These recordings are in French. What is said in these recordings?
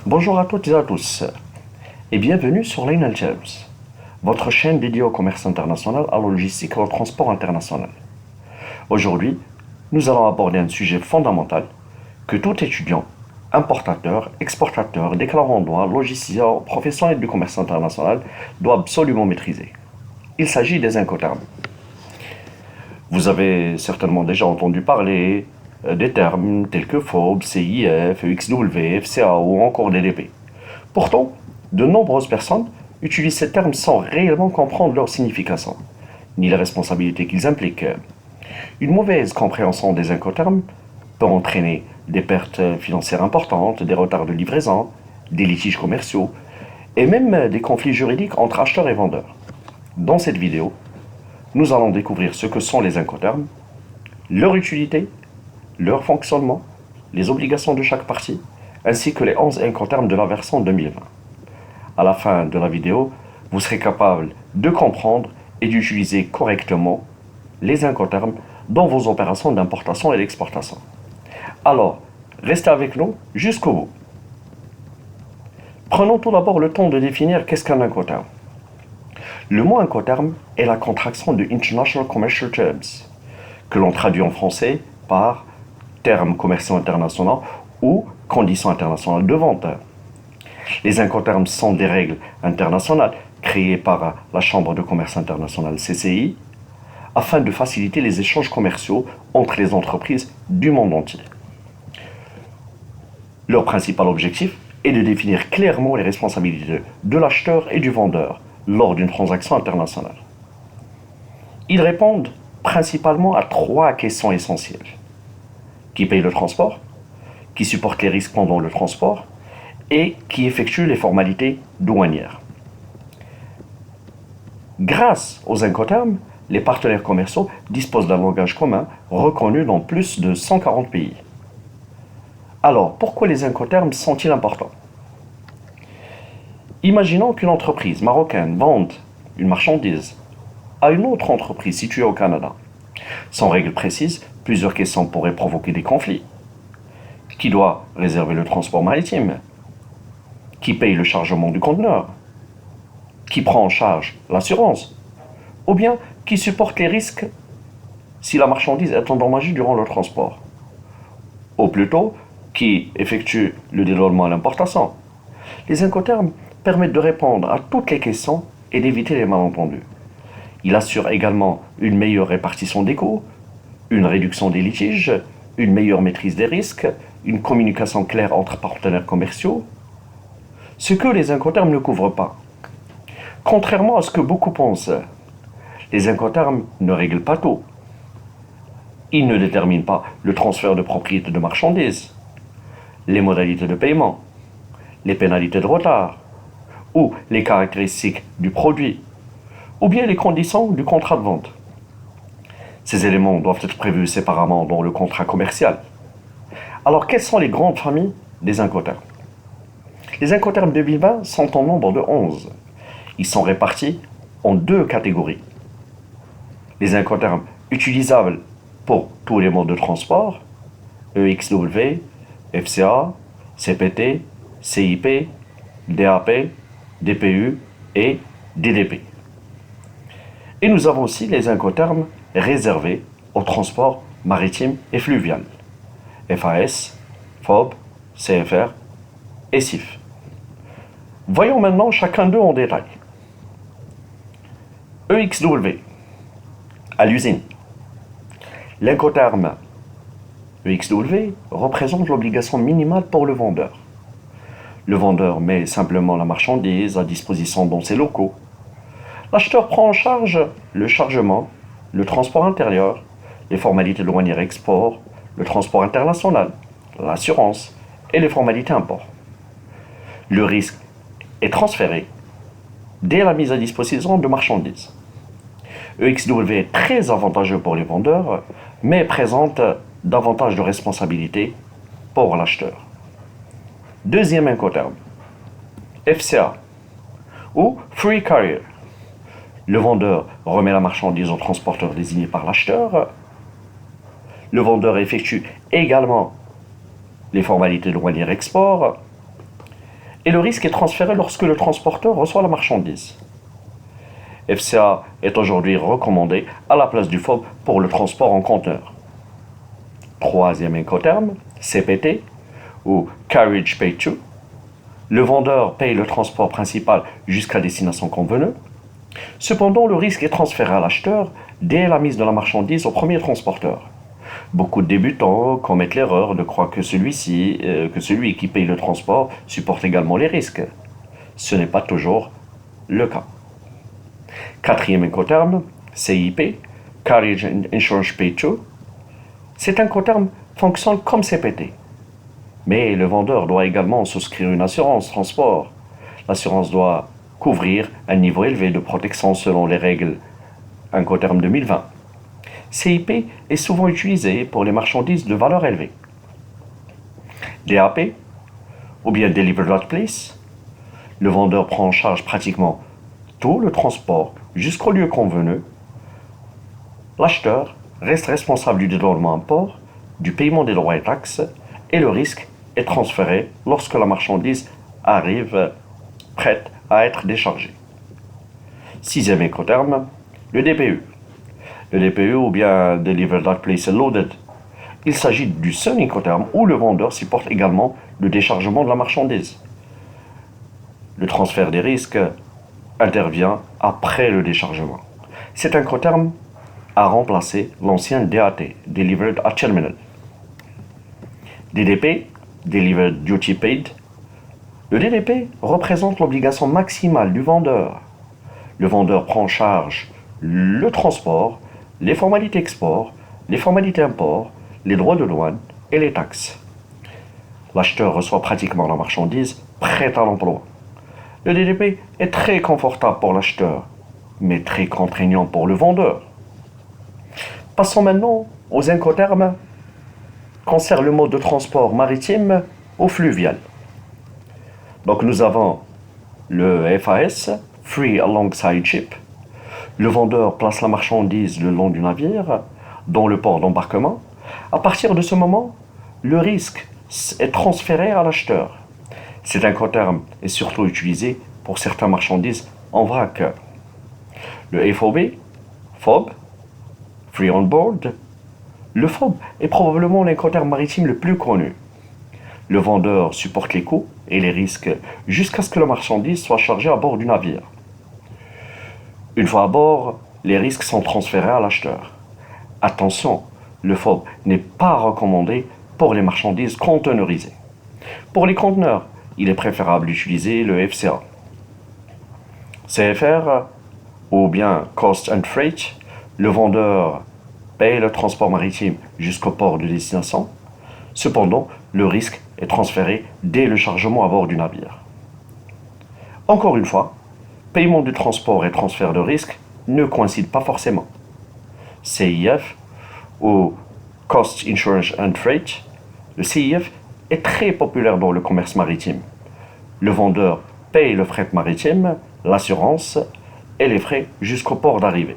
Bonjour à toutes et à tous et bienvenue sur Line Terms, votre chaîne dédiée au commerce international, à la logistique et au transport international. Aujourd'hui, nous allons aborder un sujet fondamental que tout étudiant, importateur, exportateur, déclarant droit, logiciel, professionnel du commerce international doit absolument maîtriser. Il s'agit des incoterms. Vous avez certainement déjà entendu parler des termes tels que FOB, CIF, EXW, FCA ou encore DDP. Pourtant, de nombreuses personnes utilisent ces termes sans réellement comprendre leur signification, ni les responsabilités qu'ils impliquent. Une mauvaise compréhension des incoterms peut entraîner des pertes financières importantes, des retards de livraison, des litiges commerciaux et même des conflits juridiques entre acheteurs et vendeurs. Dans cette vidéo, nous allons découvrir ce que sont les incoterms, leur utilité, leur fonctionnement, les obligations de chaque partie, ainsi que les 11 incoterms de la version 2020. À la fin de la vidéo, vous serez capable de comprendre et d'utiliser correctement les incoterms dans vos opérations d'importation et d'exportation. Alors, restez avec nous jusqu'au bout. Prenons tout d'abord le temps de définir qu'est-ce qu'un incoterm. Le mot incoterm est la contraction de International Commercial Terms, que l'on traduit en français par termes commerciaux internationaux ou conditions internationales de vente. Les incoterms sont des règles internationales créées par la Chambre de commerce internationale CCI afin de faciliter les échanges commerciaux entre les entreprises du monde entier. Leur principal objectif est de définir clairement les responsabilités de l'acheteur et du vendeur lors d'une transaction internationale. Ils répondent principalement à 3 questions essentielles. Qui paye le transport? Qui supporte les risques pendant le transport? Et qui effectue les formalités douanières. Grâce aux incoterms, les partenaires commerciaux disposent d'un langage commun reconnu dans plus de 140 pays. Alors, pourquoi les incoterms sont-ils importants? Imaginons qu'une entreprise marocaine vende une marchandise à une autre entreprise située au Canada. Sans règles précises, plusieurs questions pourraient provoquer des conflits. Qui doit réserver le transport maritime? Qui paye le chargement du conteneur? Qui prend en charge l'assurance? Ou bien qui supporte les risques si la marchandise est endommagée durant le transport? Ou plutôt, qui effectue le dédouanement à l'importation? Les incoterms permettent de répondre à toutes les questions et d'éviter les malentendus. Il assure également une meilleure répartition des coûts, une réduction des litiges, une meilleure maîtrise des risques, une communication claire entre partenaires commerciaux, ce que les incoterms ne couvrent pas. Contrairement à ce que beaucoup pensent, les incoterms ne règlent pas tout. Ils ne déterminent pas le transfert de propriété de marchandises, les modalités de paiement, les pénalités de retard, ou les caractéristiques du produit, ou bien les conditions du contrat de vente. Ces éléments doivent être prévus séparément dans le contrat commercial. Alors, quelles sont les grandes familles des incoterms? Les incoterms 2020 sont en nombre de 11. Ils sont répartis en 2 catégories. Les incoterms utilisables pour tous les modes de transport, EXW, FCA, CPT, CIP, DAP, DPU et DDP. Et nous avons aussi les incoterms réservés au transport maritime et fluvial, FAS, FOB, CFR et SIF. Voyons maintenant chacun d'eux en détail. EXW, à l'usine. L'incoterme EXW représente l'obligation minimale pour le vendeur. Le vendeur met simplement la marchandise à disposition dans ses locaux. L'acheteur prend en charge le chargement, le transport intérieur, les formalités douanières export, le transport international, l'assurance et les formalités import. Le risque est transféré dès la mise à disposition de marchandises. EXW est très avantageux pour les vendeurs, mais présente davantage de responsabilités pour l'acheteur. Deuxième incoterm, FCA ou Free Carrier. Le vendeur remet la marchandise au transporteur désigné par l'acheteur. Le vendeur effectue également les formalités douanières export et le risque est transféré lorsque le transporteur reçoit la marchandise. FCA est aujourd'hui recommandé à la place du FOB pour le transport en conteneur. Troisième incoterm, CPT ou Carriage Paid To. Le vendeur paye le transport principal jusqu'à destination convenue. Cependant, le risque est transféré à l'acheteur dès la mise de la marchandise au premier transporteur. Beaucoup de débutants commettent l'erreur de croire que celui qui paye le transport supporte également les risques. Ce n'est pas toujours le cas. Quatrième incoterm, CIP, Carriage Insurance Paid To. Cet incoterm fonctionne comme CPT. Mais le vendeur doit également souscrire une assurance transport. L'assurance doit couvrir un niveau élevé de protection selon les règles Incoterm 2020. CIP est souvent utilisé pour les marchandises de valeur élevée. DAP ou bien Delivered at Place. Le vendeur prend en charge pratiquement tout le transport jusqu'au lieu convenu. L'acheteur reste responsable du dédouanement à port, du paiement des droits et taxes, et le risque est transféré lorsque la marchandise arrive prête à être déchargée. Sixième incoterm, le DPU. Le DPU ou bien Delivered at Place Loaded. Il s'agit du seul incoterm où le vendeur supporte également le déchargement de la marchandise. Le transfert des risques intervient après le déchargement. Cet incoterm a remplacé l'ancien DAT, Delivered at Terminal. DDP, Delivered Duty Paid. Le DDP représente l'obligation maximale du vendeur. Le vendeur prend en charge le transport, les formalités export, les formalités import, les droits de douane et les taxes. L'acheteur reçoit pratiquement la marchandise prête à l'emploi. Le DDP est très confortable pour l'acheteur, mais très contraignant pour le vendeur. Passons maintenant aux incoterms concernant le mode de transport maritime ou fluvial. Donc nous avons le FAS, Free Alongside Ship. Le vendeur place la marchandise le long du navire, dans le port d'embarquement. À partir de ce moment, le risque est transféré à l'acheteur. Cet incoterm est surtout utilisé pour certaines marchandises en vrac. Le FOB, FOB, Free on Board. Le FOB est probablement l'incoterm maritime le plus connu. Le vendeur supporte les coûts et les risques jusqu'à ce que la marchandise soit chargée à bord du navire. Une fois à bord, les risques sont transférés à l'acheteur. Attention, le FOB n'est pas recommandé pour les marchandises conteneurisées. Pour les conteneurs, il est préférable d'utiliser le FCA. CFR ou bien Cost and Freight, le vendeur paye le transport maritime jusqu'au port de destination. Cependant, le risque est transféré dès le chargement à bord du navire. Encore une fois, paiement du transport et transfert de risque ne coïncident pas forcément. CIF ou Cost Insurance and Freight, le CIF est très populaire dans le commerce maritime. Le vendeur paye le fret maritime, l'assurance et les frais jusqu'au port d'arrivée.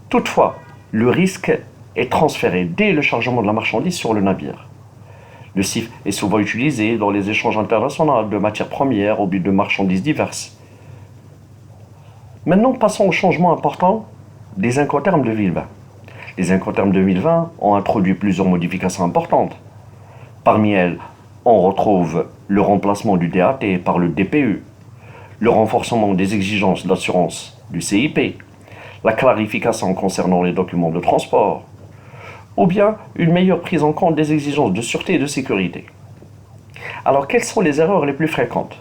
Toutefois, le risque est transféré dès le chargement de la marchandise sur le navire. Le CIF est souvent utilisé dans les échanges internationaux de matières premières au but de marchandises diverses. Maintenant, passons au changement important des incoterms 2020. Les incoterms 2020 ont introduit plusieurs modifications importantes. Parmi elles, on retrouve le remplacement du DAT par le DPU, le renforcement des exigences d'assurance du CIP, la clarification concernant les documents de transport, ou bien une meilleure prise en compte des exigences de sûreté et de sécurité. Alors, quelles sont les erreurs les plus fréquentes?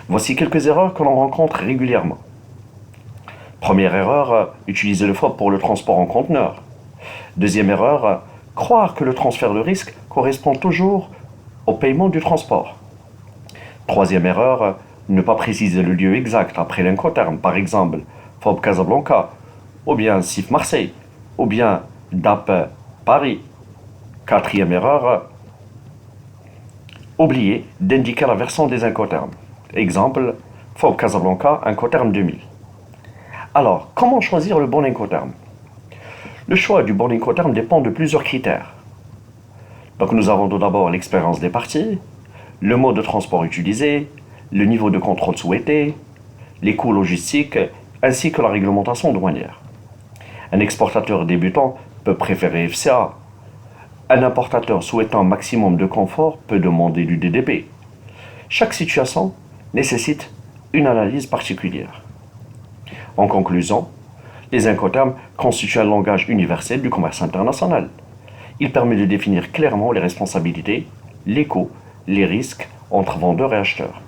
Voici quelques erreurs que l'on rencontre régulièrement. Première erreur, utiliser le FOB pour le transport en conteneur. Deuxième erreur, croire que le transfert de risque correspond toujours au paiement du transport. Troisième erreur, ne pas préciser le lieu exact après l'incoterm, par exemple FOB Casablanca, ou bien CIF Marseille, ou bien DAP Paris. Quatrième erreur, oublier d'indiquer la version des incoterms. Exemple, FOB Casablanca, incoterm 2000. Alors, comment choisir le bon incoterm? Le choix du bon incoterm dépend de plusieurs critères. Donc nous avons tout d'abord l'expérience des parties, le mode de transport utilisé, le niveau de contrôle souhaité, les coûts logistiques, ainsi que la réglementation douanière. Un exportateur débutant peut préférer FCA. Un importateur souhaitant un maximum de confort peut demander du DDP. Chaque situation nécessite une analyse particulière. En conclusion, les Incoterms constituent un langage universel du commerce international. Il permet de définir clairement les responsabilités, les coûts, les risques entre vendeurs et acheteurs.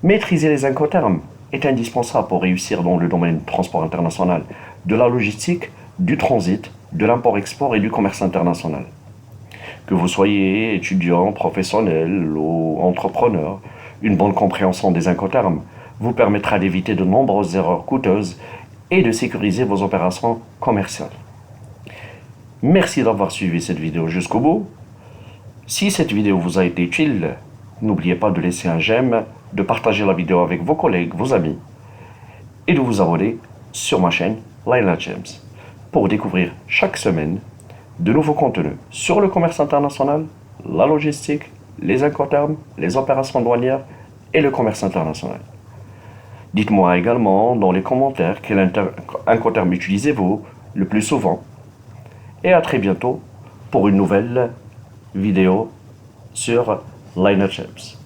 Maîtriser les Incoterms est indispensable pour réussir dans le domaine du transport international, de la logistique, du transit, de l'import-export et du commerce international. Que vous soyez étudiant, professionnel ou entrepreneur, une bonne compréhension des Incoterms vous permettra d'éviter de nombreuses erreurs coûteuses et de sécuriser vos opérations commerciales. Merci d'avoir suivi cette vidéo jusqu'au bout. Si cette vidéo vous a été utile, n'oubliez pas de laisser un j'aime, de partager la vidéo avec vos collègues, vos amis et de vous abonner sur ma chaîne Lionel James pour découvrir chaque semaine de nouveaux contenus sur le commerce international, la logistique, les Incoterms, les opérations douanières et le commerce international. Dites-moi également dans les commentaires quel Incoterm utilisez-vous le plus souvent. Et à très bientôt pour une nouvelle vidéo sur Lionel James.